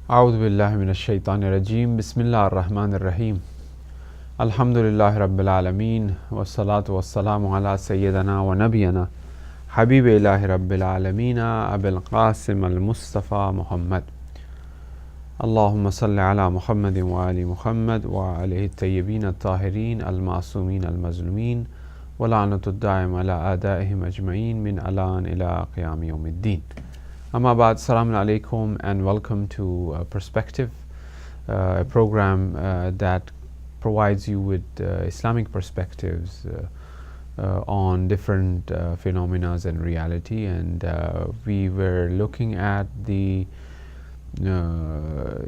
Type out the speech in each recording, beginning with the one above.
أعوذ بالله من الشيطان الرجيم بسم الله الرحمن الرحيم الحمد لله رب العالمين والصلاة والسلام على سيدنا ونبينا حبيب إله رب العالمين أبي القاسم المصطفى محمد اللهم صل على محمد وآل محمد وعليه الطيبين الطاهرين المعصومين المظلومين ولعنة الدائم على أعدائهم أجمعين من الآن إلى قيام يوم الدين. Amma ba'd, Assalamu alaikum and welcome to Perspective, a program that provides you with Islamic perspectives on different phenomena and reality. And we were looking at the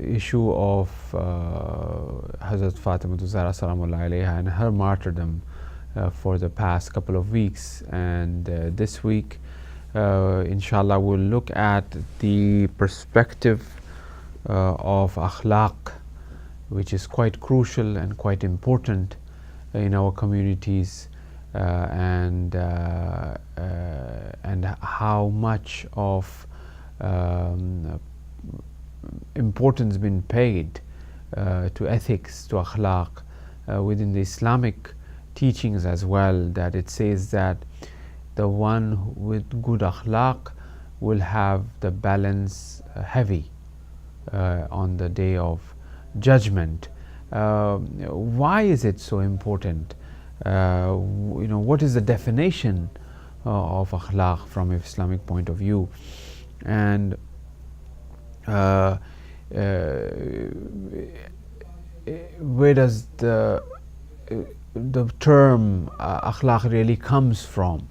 issue of Hazrat Fatima Zahra Salamullahi alayha and her martyrdom for the past couple of weeks. And this week, inshallah, we'll look at the perspective of akhlaq, which is quite crucial and quite important in our communities, and how much of importance been paid to ethics, to akhlaq within the Islamic teachings as well, that it says that the one with good akhlaq will have the balance heavy on the day of judgment. Why is it so important? What is the definition of akhlaq from an Islamic point of view? And where does the term akhlaq really comes from?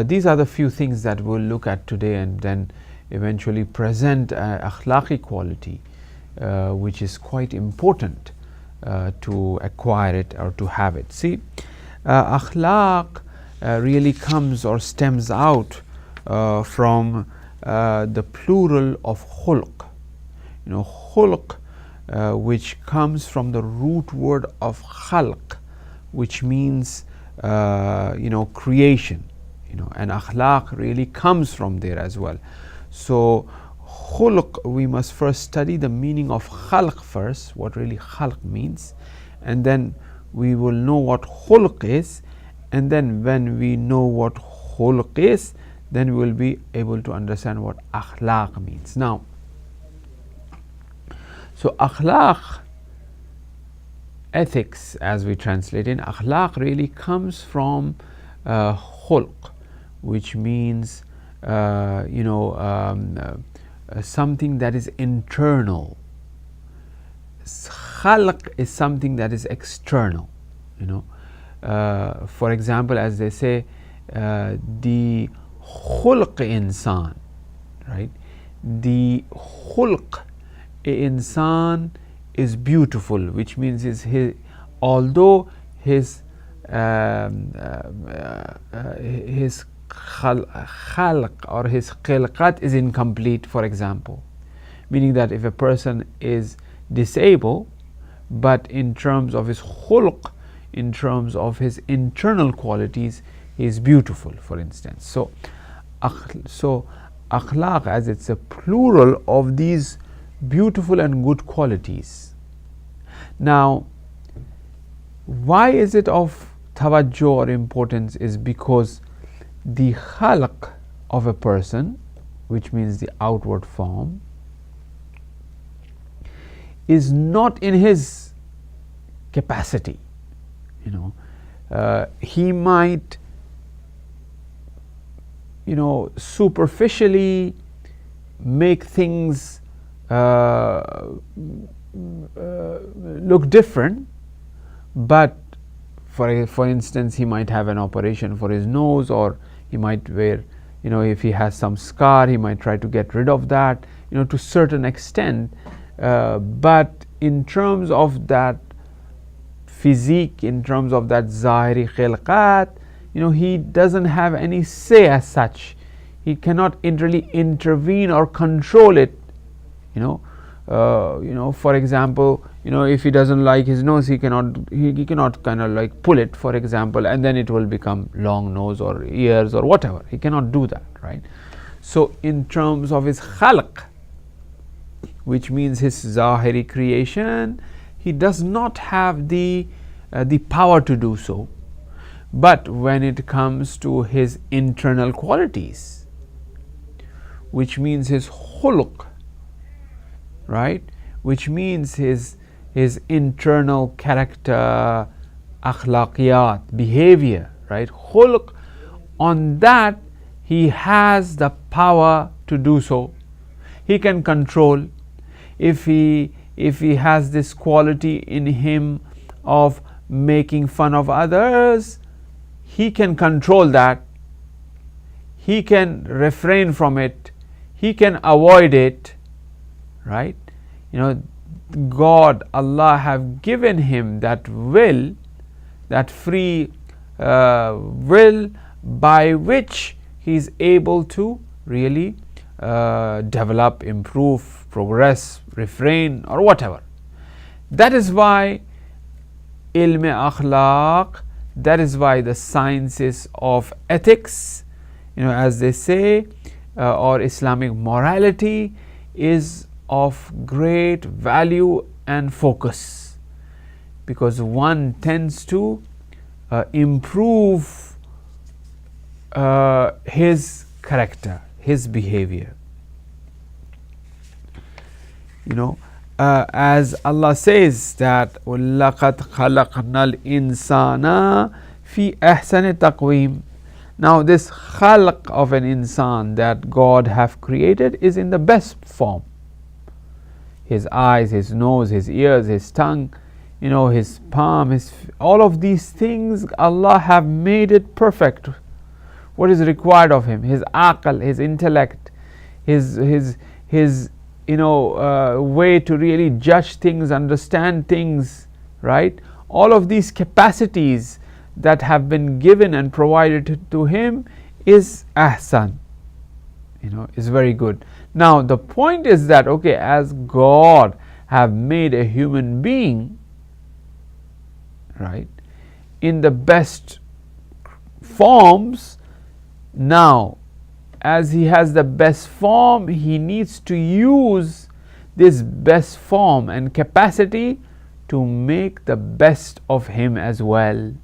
These are the few things that we'll look at today, and then eventually present akhlaqi quality, which is quite important to acquire it or to have it. See, akhlaq really comes or stems out from the plural of khulq. Khulq, which comes from the root word of khalq, which means creation, and akhlaq really comes from there as well. So khulq, we must first study the meaning of khalq first, what really khalq means, and then we will know what khulq is, and then when we know what khulq is, then we will be able to understand what akhlaq means. Now, so akhlaq, ethics as we translate in, akhlaq really comes from khulq, which means something that is internal. Khalq is something that is external. For example, as they say, the khulq insan, right? The khulq insan is beautiful, which means although his khalq or his khilqat is incomplete, for example, meaning that if a person is disabled, but in terms of his khulq, in terms of his internal qualities, he is beautiful, for instance. So akhlaq, as it's a plural of these beautiful and good qualities. Now, why is it of tawajjuh or importance? Is because the khalq of a person, which means the outward form, is not in his capacity. He might superficially make things look different, but for instance, he might have an operation for his nose, or he might wear, if he has some scar, he might try to get rid of that, to certain extent, but in terms of that physique, in terms of that zahiri khilqat, he doesn't have any say as such. He cannot really intervene or control it. For example, if he doesn't like his nose, he cannot kind of like pull it, for example, and then it will become long nose or ears or whatever. He cannot do that, right? So in terms of his khalq, which means his zahiri creation, he does not have the power to do so. But when it comes to his internal qualities, which means his khuluq, right, which means his internal character, akhlaqiyat, behavior, right, khuluq, on that he has the power to do so. He can control. If he has this quality in him of making fun of others, he can control that. He can refrain from it. He can avoid it, right? God, Allah have given him that will, that free will, by which he is able to really develop, improve, progress, refrain, or whatever. That is why ilm akhlaq, that is why the sciences of ethics, as they say, or Islamic morality, is of great value and focus, because one tends to improve his character, his behavior. As Allah says that وَلَقَدْ خَلَقْنَا الْإِنسَانَ فِي أَحْسَنِ تَقْوِيمٍ. Now this khalq of an insan that God have created is in the best form. His eyes, his nose, his ears, his tongue, his palm, all of these things, Allah have made it perfect. What is required of him? His aql, his intellect, his way to really judge things, understand things, right? All of these capacities that have been given and provided to him is ahsan, is very good. Now the point is that, okay, as God have made a human being, right, in the best forms, now as he has the best form, he needs to use this best form and capacity to make the best of him as well,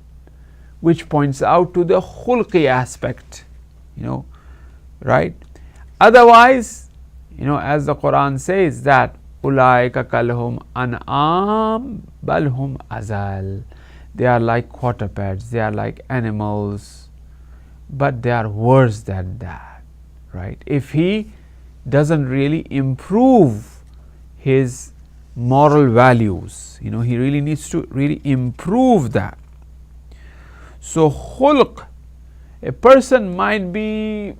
which points out to the khulqi aspect, right? Otherwise, as the Quran says that ulaika kalhum an'am balhum azal, they are like quadrupeds, they are like animals, but they are worse than that, right? If he doesn't really improve his moral values, he really needs to really improve that. So khulq, a person might be,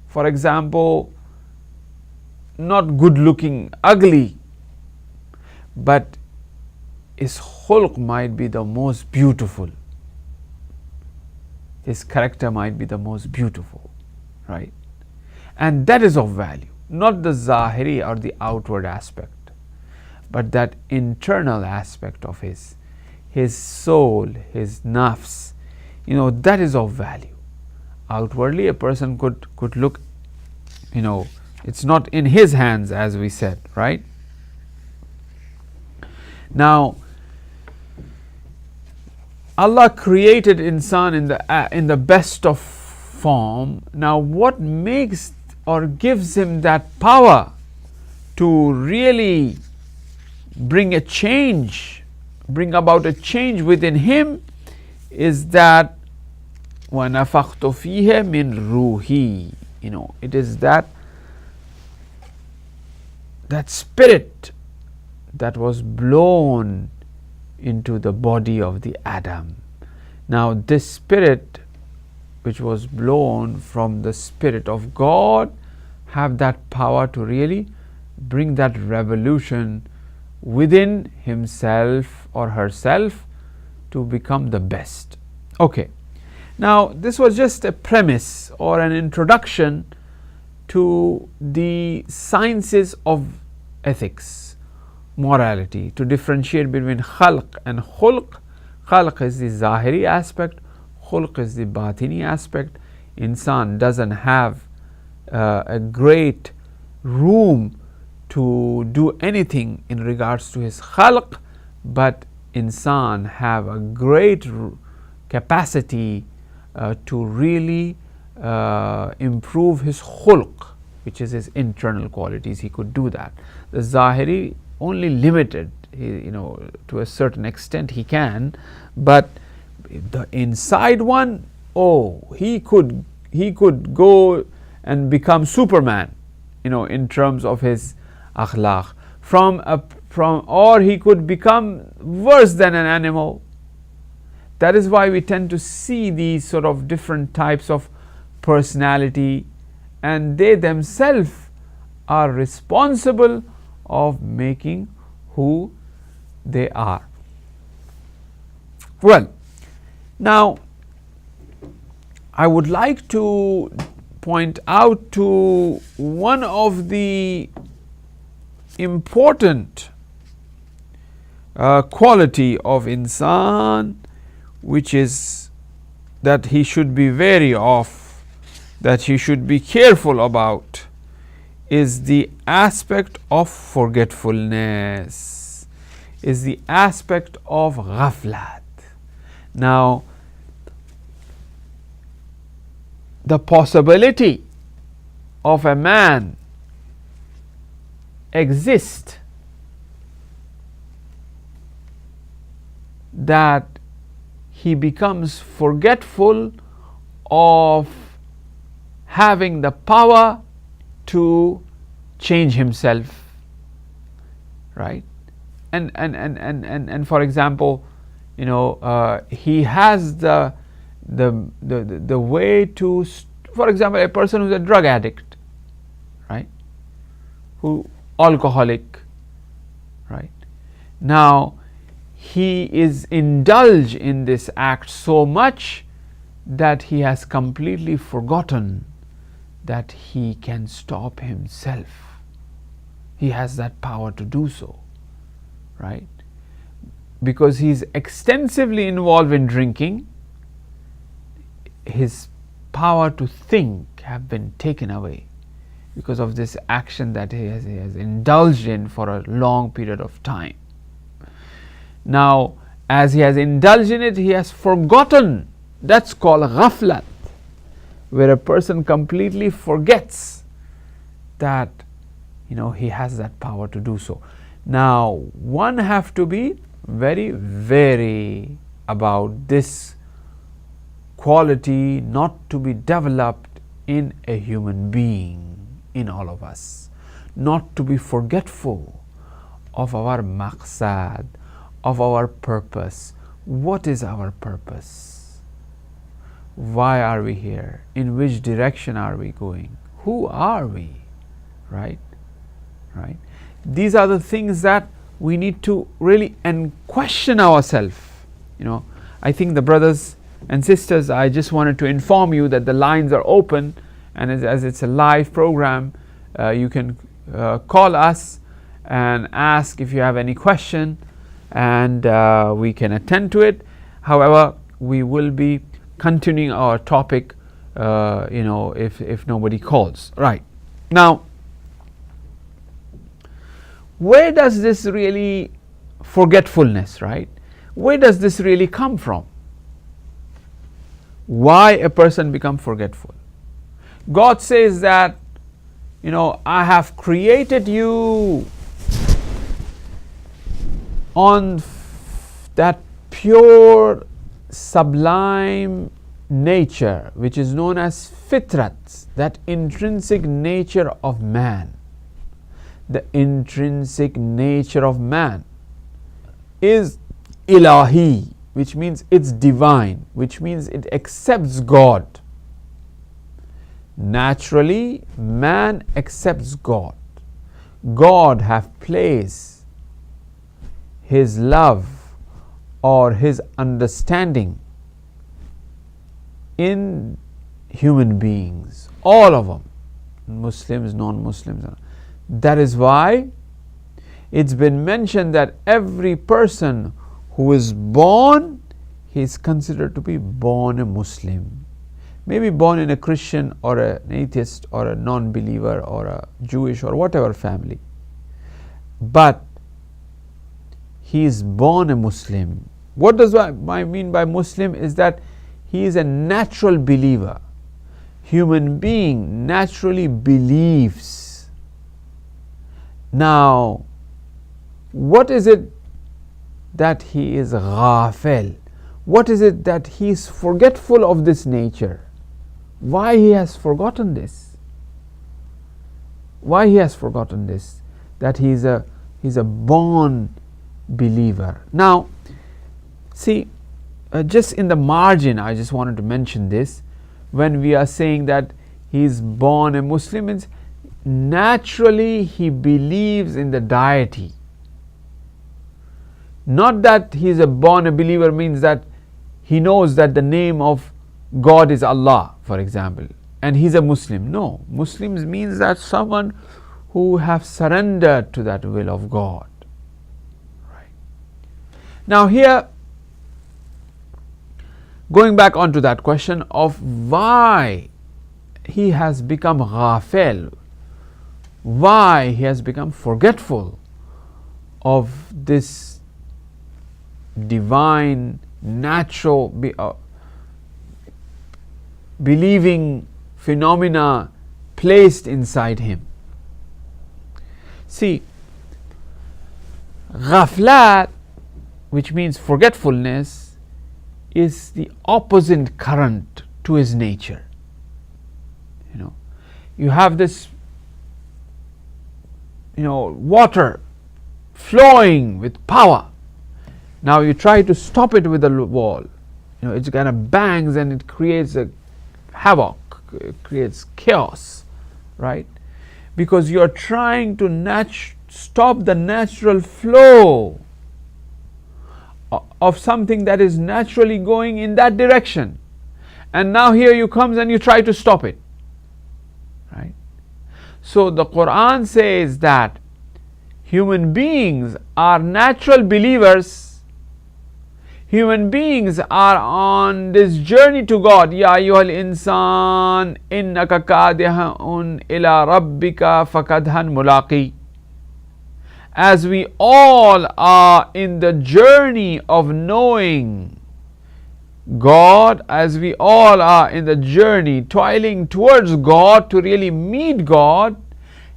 for example, not good looking, ugly, but his khulq might be the most beautiful. His character might be the most beautiful, right? And that is of value, not the zahiri or the outward aspect, but that internal aspect of his soul, his nafs, that is of value. Outwardly a person could look, it's not in his hands, as we said, right? Now Allah created insan in the best of form. Now what makes or gives him that power to really bring about a change within him is that وَنَفَخْتُ فِيهِ مِنْ رُوحِي. It is that spirit that was blown into the body of the Adam. Now this spirit, which was blown from the Spirit of God, have that power to really bring that revolution within himself or herself to become the best. Okay, now this was just a premise or an introduction to the sciences of ethics, morality, to differentiate between khalq and khulq. Khalq is the zahiri aspect, khulq is the batini aspect. Insan doesn't have a great room to do anything in regards to his khalq, but insan have a great capacity to really improve his khulq, which is his internal qualities. He could do that. The zahiri only limited, to a certain extent he can, but the inside one, he could go and become Superman, in terms of his akhlaq, or he could become worse than an animal. That is why we tend to see these sort of different types of personality, and they themselves are responsible of making who they are. Well, now I would like to point out to one of the important quality of insan, which is that he should be wary of, that he should be careful about, is the aspect of forgetfulness, is the aspect of ghaflat. Now, the possibility of a man exists that he becomes forgetful of having the power to change himself, right? And for example, he has the way to, for example, a person who's a drug addict, right, who alcoholic, right, now he is indulged in this act so much that he has completely forgotten that he can stop himself. He has that power to do so, right? Because he is extensively involved in drinking, his power to think have been taken away because of this action that he has indulged in for a long period of time. Now, as he has indulged in it, he has forgotten. That's called ghaflat, where a person completely forgets that he has that power to do so. Now, one have to be very wary about this quality not to be developed in a human being, in all of us, not to be forgetful of our maqsad, of our purpose. What is our purpose? Why are we here? In which direction are we going? Who are we? Right? These are the things that we need to really question ourselves. I think the brothers and sisters, I just wanted to inform you that the lines are open, and as it's a live program, you can call us and ask if you have any question, and we can attend to it. However, we will be continuing our topic, if nobody calls. Right. Now, where does this really forgetfulness, right? Where does this really come from? Why a person becomes forgetful? God says that, I have created you on that pure, sublime nature, which is known as fitrat, that intrinsic nature of man. The intrinsic nature of man is ilahi, which means it's divine, which means it accepts God. Naturally, man accepts God. God have placed his love or his understanding in human beings, all of them, Muslims, non-Muslims. That is why it's been mentioned that every person who is born, he is considered to be born a Muslim. maybe born in a Christian or an atheist or a non-believer or a Jewish or whatever family, but he is born a Muslim. What does I mean by Muslim is that he is a natural believer. Human being naturally believes. Now, what is it that he is ghafil? What is it that he is forgetful of this nature? Why he has forgotten this? Why he has forgotten this? That he is a born believer. Now, see, just in the margin, I just wanted to mention this. When we are saying that he is born a Muslim, means naturally he believes in the deity. Not that he is a born a believer means that he knows that the name of God is Allah, for example, and he is a Muslim. No, Muslims means that someone who have surrendered to that will of God. Right. Now here, going back onto that question of why he has become ghafil, why he has become forgetful of this divine, natural, believing phenomena placed inside him. See, ghaflat, which means forgetfulness, is the opposite current to his nature. You have this, water flowing with power. Now you try to stop it with a wall. It kind of bangs and it creates a havoc, it creates chaos, right? Because you are trying to stop the natural flow of something that is naturally going in that direction. And now here you comes and you try to stop it, right? So the Quran says that human beings are natural believers. Human beings are on this journey to God. Ya ayyuhal insan innaka kadihun ila rabbika fakadhan mulaqi. As we all are in the journey of knowing God, as we all are in the journey toiling towards God to really meet God,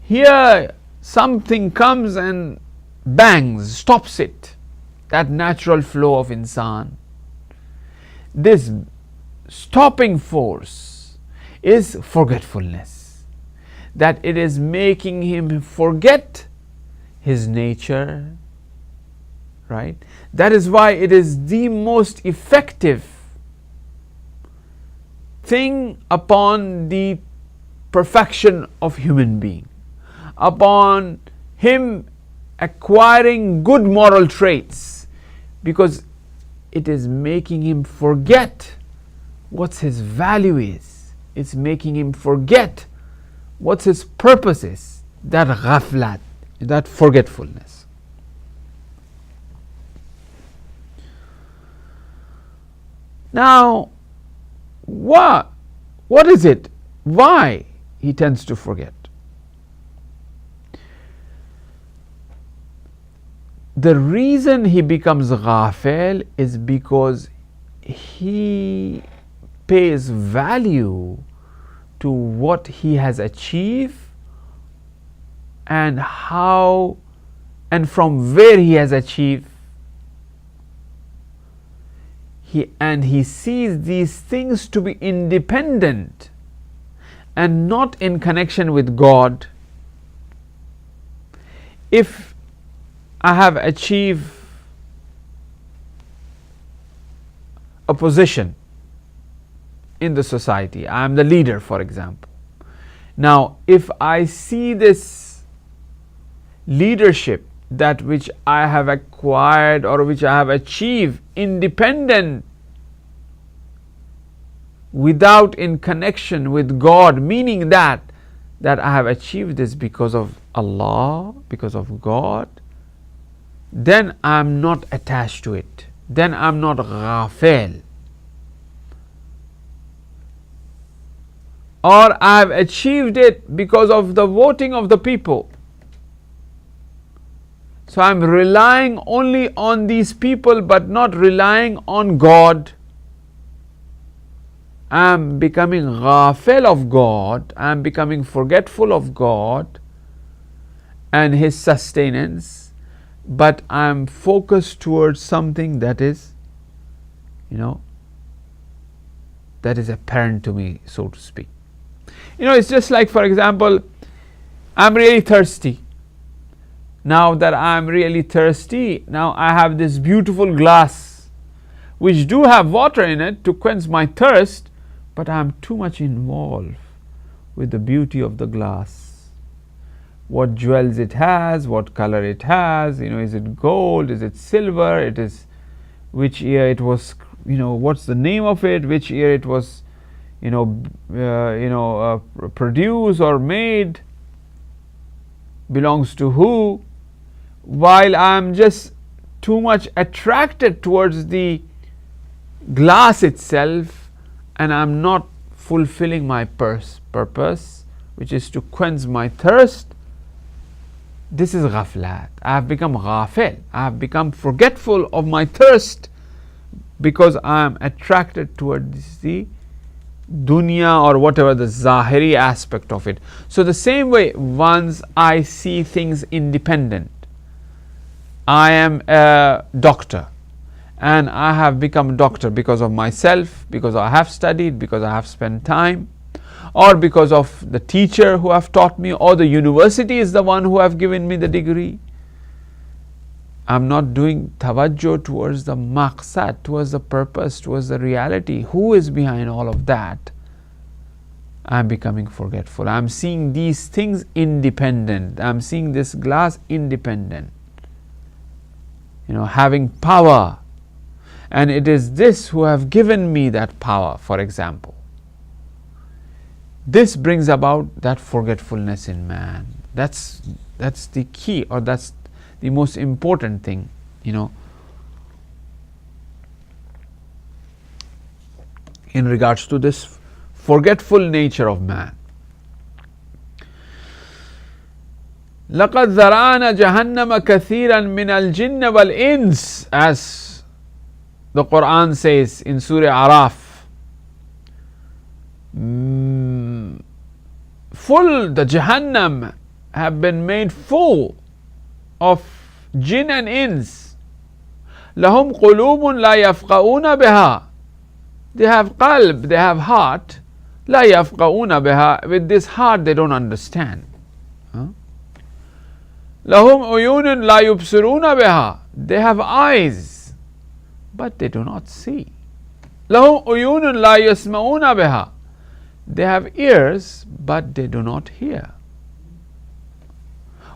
here something comes and bangs, stops it. That natural flow of insan. This stopping force is forgetfulness. That it is making him forget his nature, right? That is why it is the most effective thing upon the perfection of human being, upon him acquiring good moral traits, because it is making him forget what his value is. It's making him forget what his purpose is. That ghaflat, that forgetfulness. Now, what is it? Why he tends to forget? The reason he becomes ghafil is because he pays value to what he has achieved and how and from where he has achieved. He sees these things to be independent and not in connection with God. If I have achieved a position in the society, I am the leader, for example. Now, if I see this leadership, that which I have acquired or which I have achieved independent, without in connection with God, meaning that I have achieved this because of Allah, because of God, then I am not attached to it. Then I am not ghafil. or I have achieved it because of the voting of the people. So I am relying only on these people but not relying on God. I am becoming ghafil of God, I am becoming forgetful of God and His sustenance, but I am focused towards something that is, that is apparent to me, so to speak. It's just like, for example, I'm really thirsty. Now that I'm really thirsty, now I have this beautiful glass which do have water in it to quench my thirst, but I'm too much involved with the beauty of the glass. What jewels it has, what color it has, is it gold, is it silver, it is which year it was, what's the name of it, which year it was produced or made, belongs to who, while I am just too much attracted towards the glass itself and I am not fulfilling my purpose, which is to quench my thirst. This is ghaflat. I have become ghafil. I have become forgetful of my thirst because I am attracted towards the dunya or whatever the zahiri aspect of it. So the same way, once I see things independent, I am a doctor and I have become a doctor because of myself, because I have studied, because I have spent time, or because of the teacher who have taught me, or the university is the one who have given me the degree. I'm not doing tawajjuh towards the maqsad, towards the purpose, towards the reality. Who is behind all of that? I'm becoming forgetful. I'm seeing these things independent. I'm seeing this glass independent. Having power. And it is this who have given me that power, for example. This brings about that forgetfulness in man. That's the key, or that's the most important thing, in regards to this forgetful nature of man. لَقَدْ ذَرَعْنَا جَهَنَّمَ كَثِيرًا مِنَ الْجِنِّ وَالْإِنسِ, as the Quran says in Surah Araf. Full, the Jahannam have been made full of jinn and ins. لَهُمْ قُلُوبٌ لَا يَفْقَهُونَ بِهَا. They have qalb, they have heart. لَا يَفْقَهُونَ بِهَا. With this heart they don't understand. لَهُمْ عُيُونٌ لَا يُبْصِرُونَ بِهَا. They have eyes, but they do not see. لَهُمْ عُيُونٌ لَا يَسْمَعُونَ بِهَا. They have ears, but they do not hear.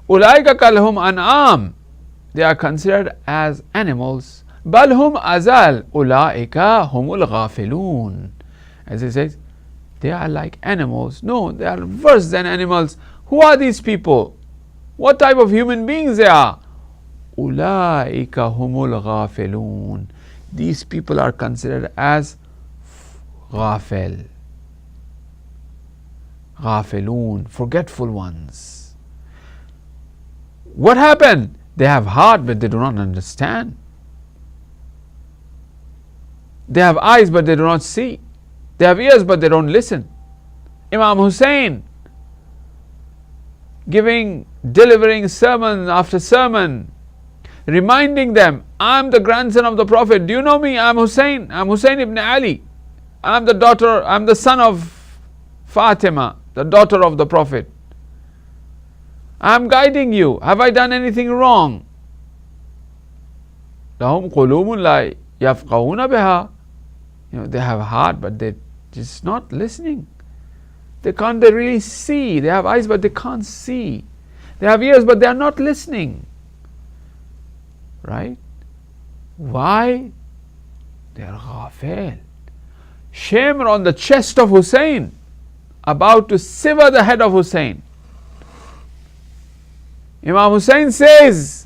أُولَٰئِكَ كَالْهُمْ أَنْعَامٍ. They are considered as animals. بَلْ هُمْ أَزَالٍ أُولَٰئِكَ هُمُ الْغَافِلُونَ. As it says, they are like animals. No, they are worse than animals. Who are these people? What type of human beings they are? أُولَٰئِكَ هُمُ الْغَافِلُونَ. These people are considered as ghafil. Ghafilun, forgetful ones. What happened? They have heart but they do not understand. They have eyes but they do not see. They have ears but they don't listen. Imam Hussein delivering sermon after sermon, reminding them, I'm the grandson of the Prophet. Do you know me? I'm Hussein. I'm Hussein ibn Ali. I'm the son of Fatima, the daughter of the Prophet. I'm guiding you. Have I done anything wrong? لَهُمْ قُلُوبٌ لَا يَفْقَهُونَ بِهَا. They have a heart but they're just not listening. They really see. They have eyes but they can't see. They have ears but they are not listening. Right? Why? They are ghafil. Shimr on the chest of Hussein, about to sever the head of Hussein. Imam Hussein says,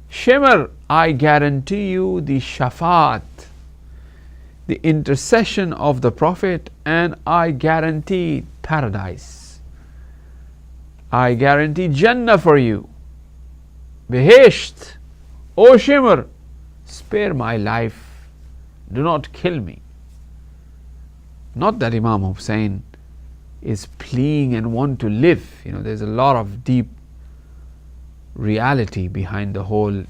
Shimr, I guarantee you the shafaat, the intercession of the Prophet, and I guarantee paradise. I guarantee Jannah for you. Behesht, O Shimr, spare my life, do not kill me. Not that Imam Hussain is pleading and want to live. There's a lot of deep reality behind the whole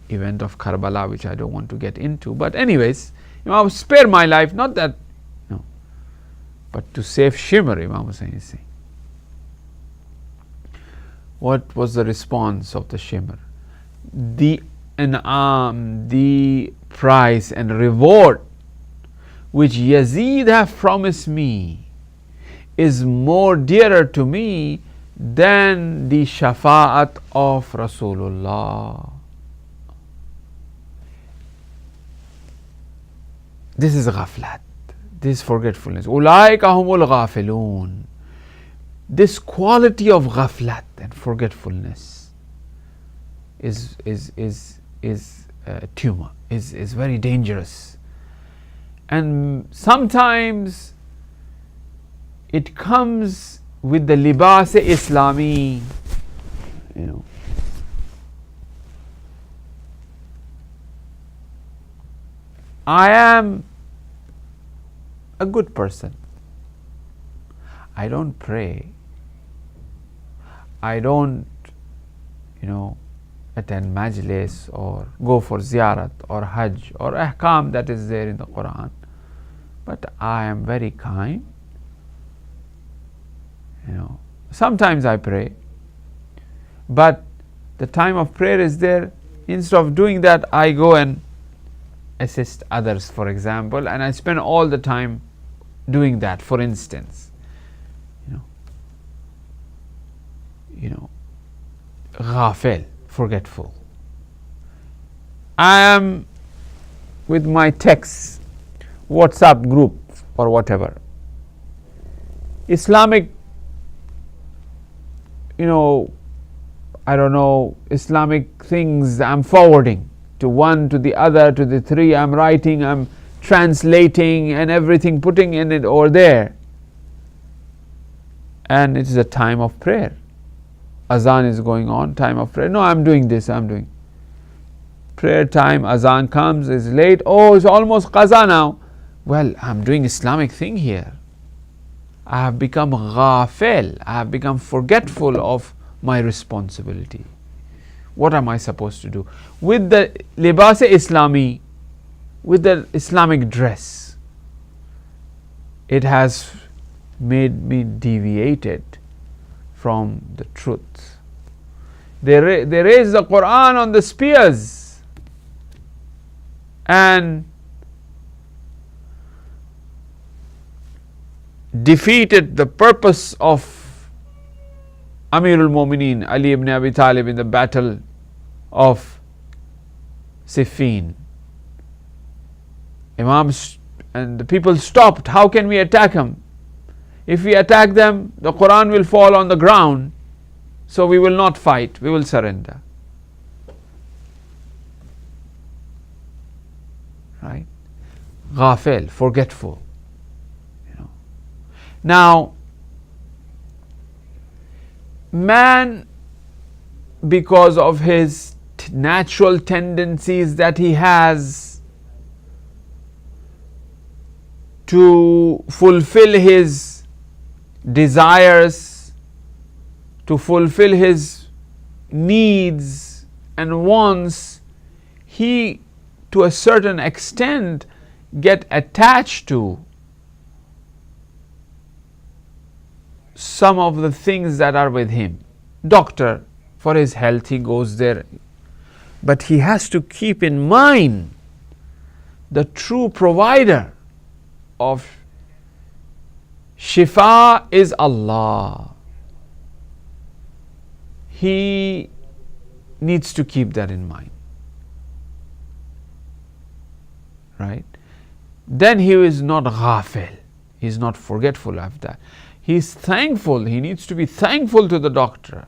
event of Karbala, which I don't want to get into. But anyways, Imam, spare my life, not that, but to save Shimr, Imam Hussain is saying. What was the response of the Shimr? The an'am, the price and reward which Yazid have promised me is more dearer to me than the shafa'at of Rasulullah. This is ghaflat, this is forgetfulness. Ulaika humul ghafilun. This quality of ghaflat and forgetfulness is a tumor, is very dangerous. And sometimes it comes with the libas-e-Islami, I am a good person. I don't pray. I don't, attend majlis or go for ziyarat or hajj or ahkam that is there in the Quran. But I am very kind. Sometimes I pray. But the time of prayer is there. Instead of doing that, I go and assist others, for example, and I spend all the time doing that, for instance. Ghafil, forgetful. I am with my texts, WhatsApp group or whatever. Islamic, Islamic things I'm forwarding to one, to the other, to the three. I'm writing, I'm translating and everything, putting in it over there. And it is a time of prayer. Azan is going on, time of prayer. No, I'm doing this, I'm doing. Prayer time, azan comes, is late. Oh, it's almost qaza now. Well, I'm doing Islamic thing here. I have become ghafil. I have become forgetful of my responsibility. What am I supposed to do? With the libas-e-Islami, with the Islamic dress, it has made me deviated from the truth. They raised the Quran on the spears and defeated the purpose of Amirul Mu'mineen Ali ibn Abi Talib in the battle of Siffin. Imams and the people stopped. How can we attack him? If we attack them, the Quran will fall on the ground, so we will not fight, we will surrender. Right? Ghafil, forgetful. Now, man, because of his natural tendencies that he has to fulfill his desires, to fulfill his needs and wants, he to a certain extent get attached to some of the things that are with him. Doctor, for his health, he goes there. But he has to keep in mind the true provider of shifa is Allah. He needs to keep that in mind. Right? Then he is not ghafil. He is not forgetful of that. He is thankful. He needs to be thankful to the doctor.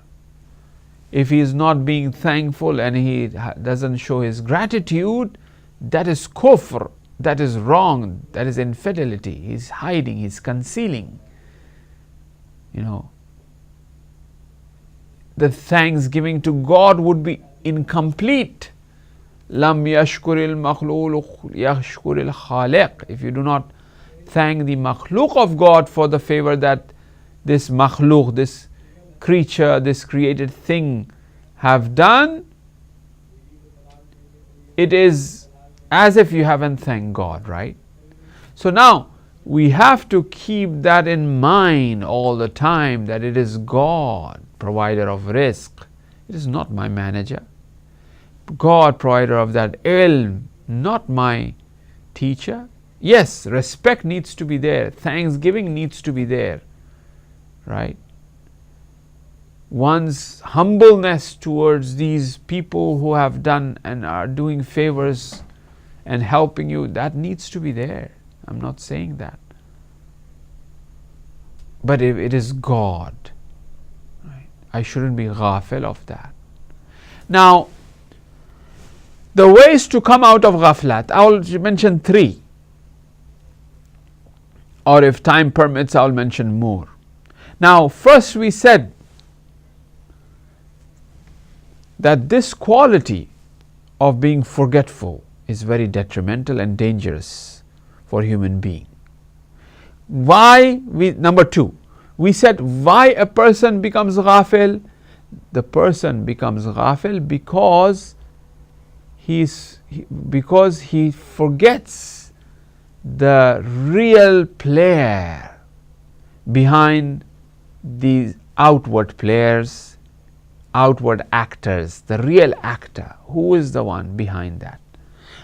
If he is not being thankful and he doesn't show his gratitude, that is kufr. that is wrong, that is infidelity. He's hiding, he's concealing. The thanksgiving to God would be incomplete. Lam yashkuril makhluq yashkuril khaliq. If you do not thank the makhluk of God for the favor that this makhluk, this creature, this created thing have done, it is as if you haven't thanked God, right? So now we have to keep that in mind all the time, that it is God, provider of rizq. It is not my manager. God, provider of that ilm, not my teacher. Yes, respect needs to be there, thanksgiving needs to be there, right? One's humbleness towards these people who have done and are doing favors and helping you, that needs to be there. I'm not saying that. But if it is God, right, I shouldn't be ghafil of that. Now, the ways to come out of ghaflat, I will mention 3. Or if time permits, I will mention more. Now, first we said that this quality of being forgetful is very detrimental and dangerous for human being. Number 2, we said why a person becomes ghafil. The person becomes ghafil because he forgets the real player behind these outward players, outward actors, the real actor. Who is the one behind that?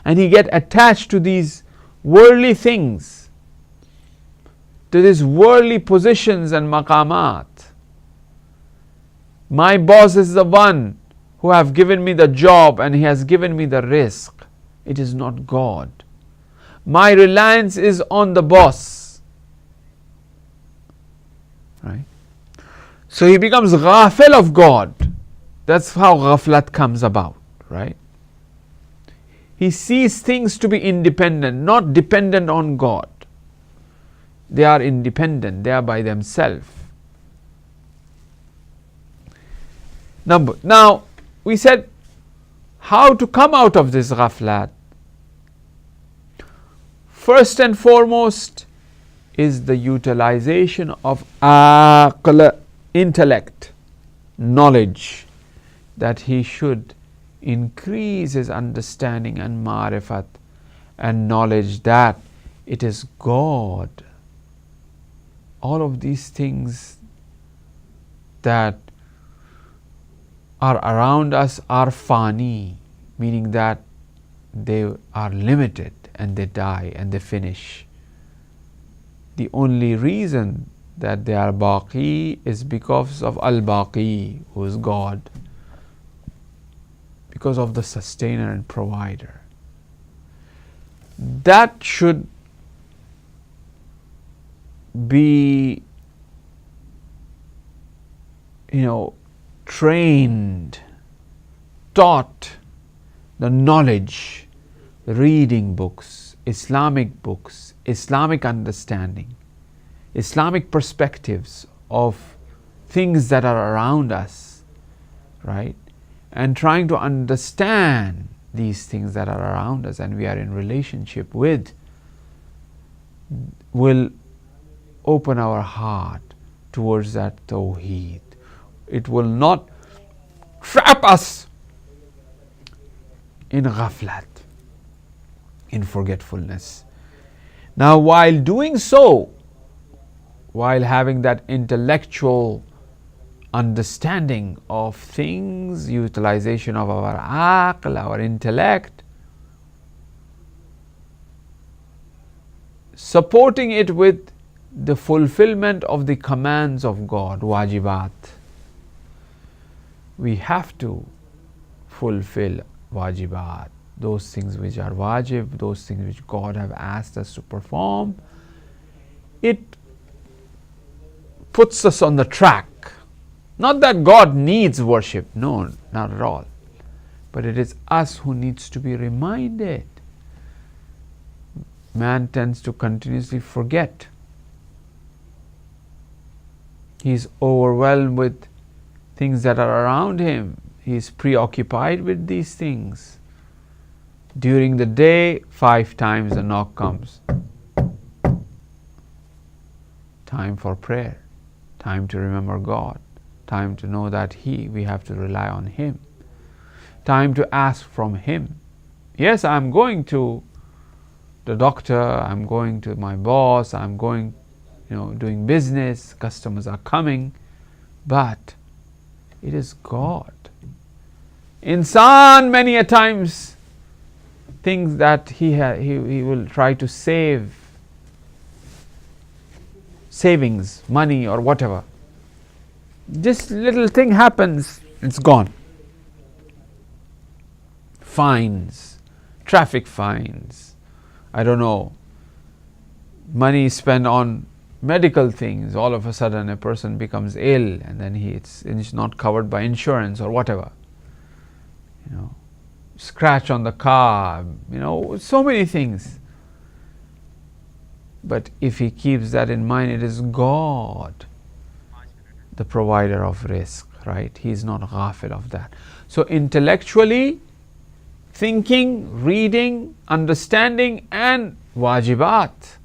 And he get attached to these worldly things, to these worldly positions and maqamat. My boss is the one who have given me the job and he has given me the rizq. It is not God. My reliance is on the boss, right? So he becomes ghafil of God. That's how ghaflat comes about, right? He sees things to be independent, not dependent on God. They are independent, they are by themselves. Now, we said how to come out of this ghaflat. First and foremost is the utilization of aql, intellect, knowledge, that he should increase his understanding and ma'rifat and knowledge that it is God. All of these things that are around us are fani, meaning that they are limited and they die and they finish. The only reason that they are baqi is because of al-baqi, who is God, because of the sustainer and provider. That should be, trained, taught, the knowledge, reading books, Islamic understanding, Islamic perspectives of things that are around us, right? And trying to understand these things that are around us and we are in relationship with, will open our heart towards that tawheed. It will not trap us in ghaflat, in forgetfulness. Now, while doing so, while having that intellectual understanding of things, utilization of our aql, our intellect, supporting it with the fulfillment of the commands of God, wajibat. We have to fulfill wajibat, those things which are wajib, those things which God have asked us to perform. It puts us on the track. Not that God needs worship, no, not at all. But it is us who needs to be reminded. man tends to continuously forget. He's overwhelmed with things that are around him. He's preoccupied with these things. During the day, 5 times a knock comes. Time for prayer, time to remember God, time to know that we have to rely on Him, time to ask from Him. Yes, I'm going to the doctor, I'm going to my boss, I'm going, doing business, customers are coming, but it is God. Insan many a times thinks that he will try to save savings, money or whatever. This little thing happens, it's gone. Fines, traffic fines, I don't know, money spent on medical things. All of a sudden a person becomes ill and then it's not covered by insurance or whatever. Scratch on the car, so many things. But if he keeps that in mind, it is God, the provider of risk, right? He is not ghafil of that. So intellectually, thinking, reading, understanding, and wajibat,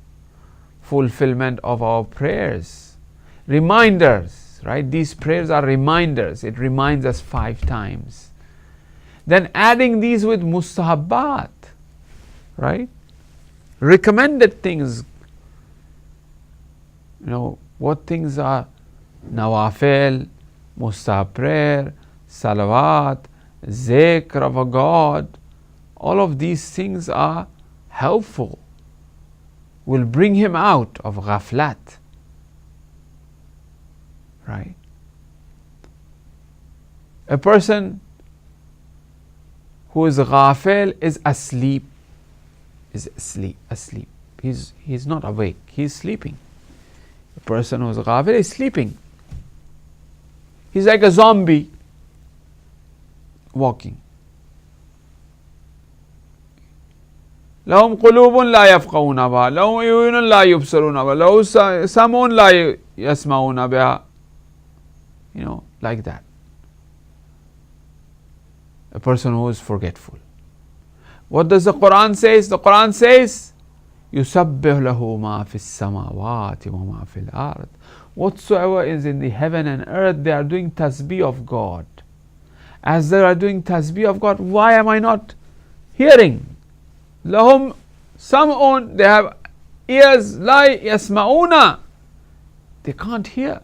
fulfillment of our prayers, reminders, right? These prayers are reminders. It reminds us 5 times. Then adding these with mustahabbat, right? Recommended things. What things are nawafil, mustahab prayer, salawat, zikr of a God. All of these things are helpful, will bring him out of ghaflat, right? A person who is ghafil is asleep, he's not awake, he's sleeping. A person who is ghafil is sleeping. He's like a zombie walking. لهم قلوب لا يفقهون بها لهم عيون لا يبصرون بها لهم سمع لا يسمعون بها. Like that. A person who is forgetful. What does the Quran say? The Quran says, يُسَبِّحُ لَهُ مَا فِي السَّمَاوَاتِ وَمَا فِي الْأَرْضِ. Whatsoever is in the heaven and earth, they are doing tasbih of God. As they are doing tasbih of God, why am I not hearing? لَهُمْ سَمْعٌ, they have ears, لَا يَسْمَعُونَ, they can't hear.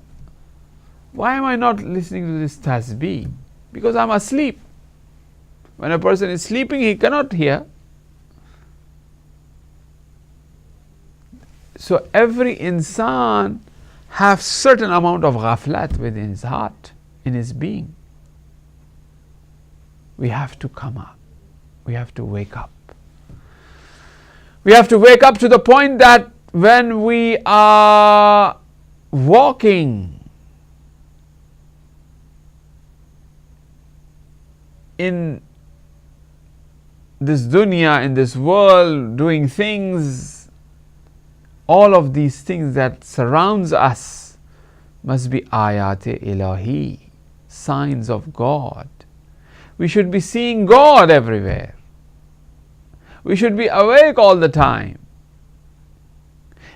Why am I not listening to this tasbih? Because I'm asleep. When a person is sleeping, he cannot hear. So every insan have certain amount of ghaflat within his heart, in his being. We have to come up. We have to wake up. We have to wake up to the point that when we are walking in this dunya, in this world, doing things, all of these things that surrounds us must be ayat-e ilahi, signs of God. We should be seeing God everywhere. We should be awake all the time.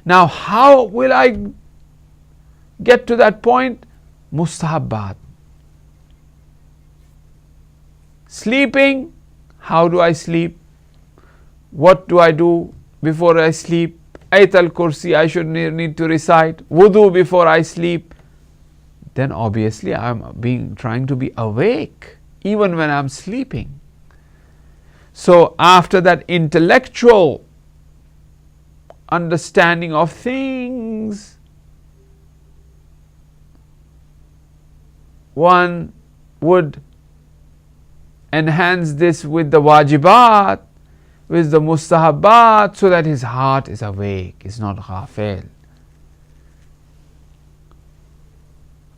Now, how will I get to that point? Mustahabbat. Sleeping, how do I sleep? What do I do before I sleep? Ayat al-Kursi I should need to recite. Wudu before I sleep. Then obviously I'm trying to be awake even when I'm sleeping. So after that intellectual understanding of things, one would enhance this with the wajibat, with the mustahabbat, so that his heart is awake, is not ghafil.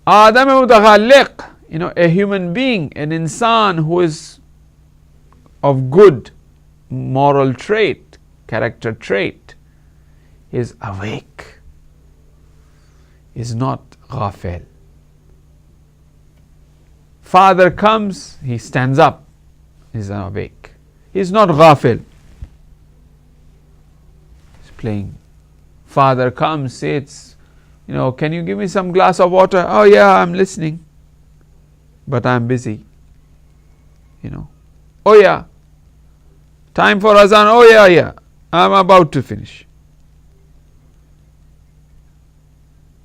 Adam mutaghalliq, a human being, an insan who is of good moral trait, character trait, is awake. Is not ghafil. Father comes, he stands up, he's awake. He's not ghafil. He's playing. Father comes, sits, can you give me some glass of water? Oh yeah, I'm listening, but I'm busy. Oh yeah, time for azan. Oh yeah, I'm about to finish.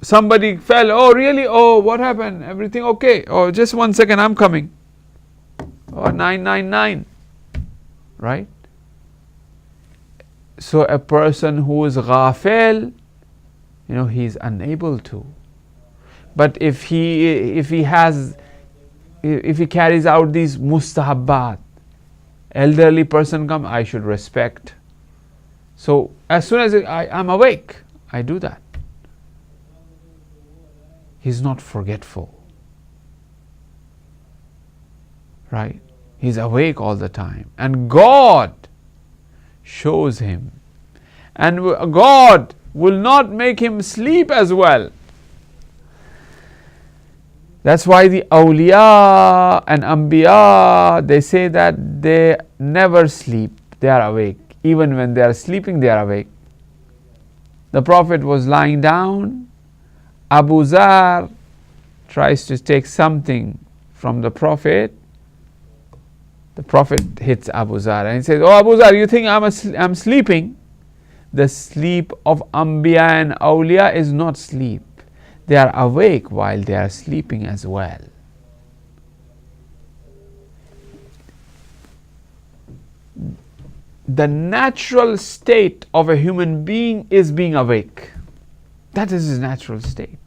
Somebody fell. Oh really? Oh, what happened? Everything okay? Oh, just 1 second, I'm coming. Oh, 999. Right? So a person who is ghafil, he is unable to. But if he carries out these mustahabbat, elderly person come, I should respect. So as soon as I'm awake, I do that. He's not forgetful. Right? He's awake all the time. And God shows him. And God will not make him sleep as well. That's why the awliya and anbiya, they say that they never sleep. They are awake. Even when they are sleeping, they are awake. The Prophet was lying down. Abu Zar tries to take something from the Prophet. The Prophet hits Abu Zar and he says, oh Abu Zar, you think I'm sleeping? The sleep of Anbiya and Awliya is not sleep. They are awake while they are sleeping as well. The natural state of a human being is being awake. That is his natural state.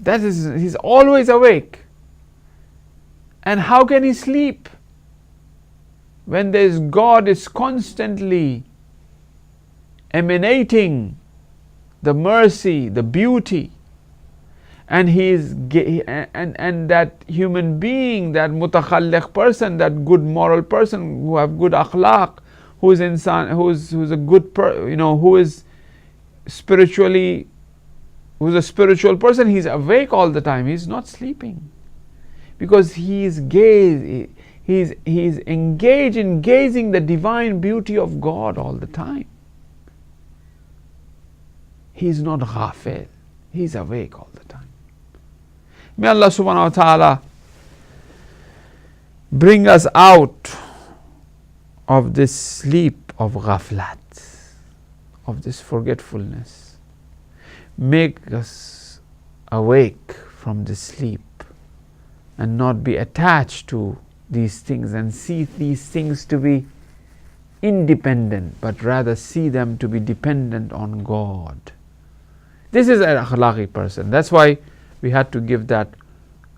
He's always awake. And how can he sleep when God is constantly emanating the mercy, the beauty, and and that human being, that mutakhalliq person, that good moral person who have good akhlaq, who's a good who's a spiritual person, he's awake all the time. He's not sleeping. Because he's engaged in gazing the divine beauty of God all the time. He's not ghafil. He's awake all the time. May Allah subhanahu wa ta'ala bring us out of this sleep of ghaflat, of this forgetfulness. Make us awake from this sleep and not be attached to these things and see these things to be independent, but rather see them to be dependent on God. This is an akhlaqi person. That's why we had to give that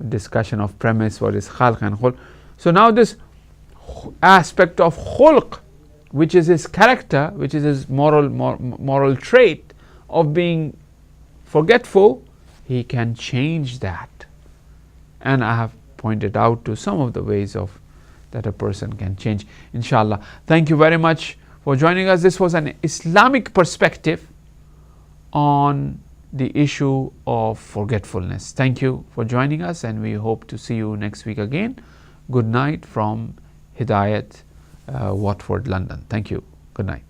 discussion of premise, what is khalq and khulq. So now this aspect of khulq, which is his character, which is his moral trait of being forgetful, he can change that. And I have pointed out to some of the ways of that a person can change, inshallah. Thank you very much for joining us. This was an Islamic perspective on the issue of forgetfulness. Thank you for joining us, and we hope to see you next week again. Good night from Hidayat, Watford, London. Thank you. Good night.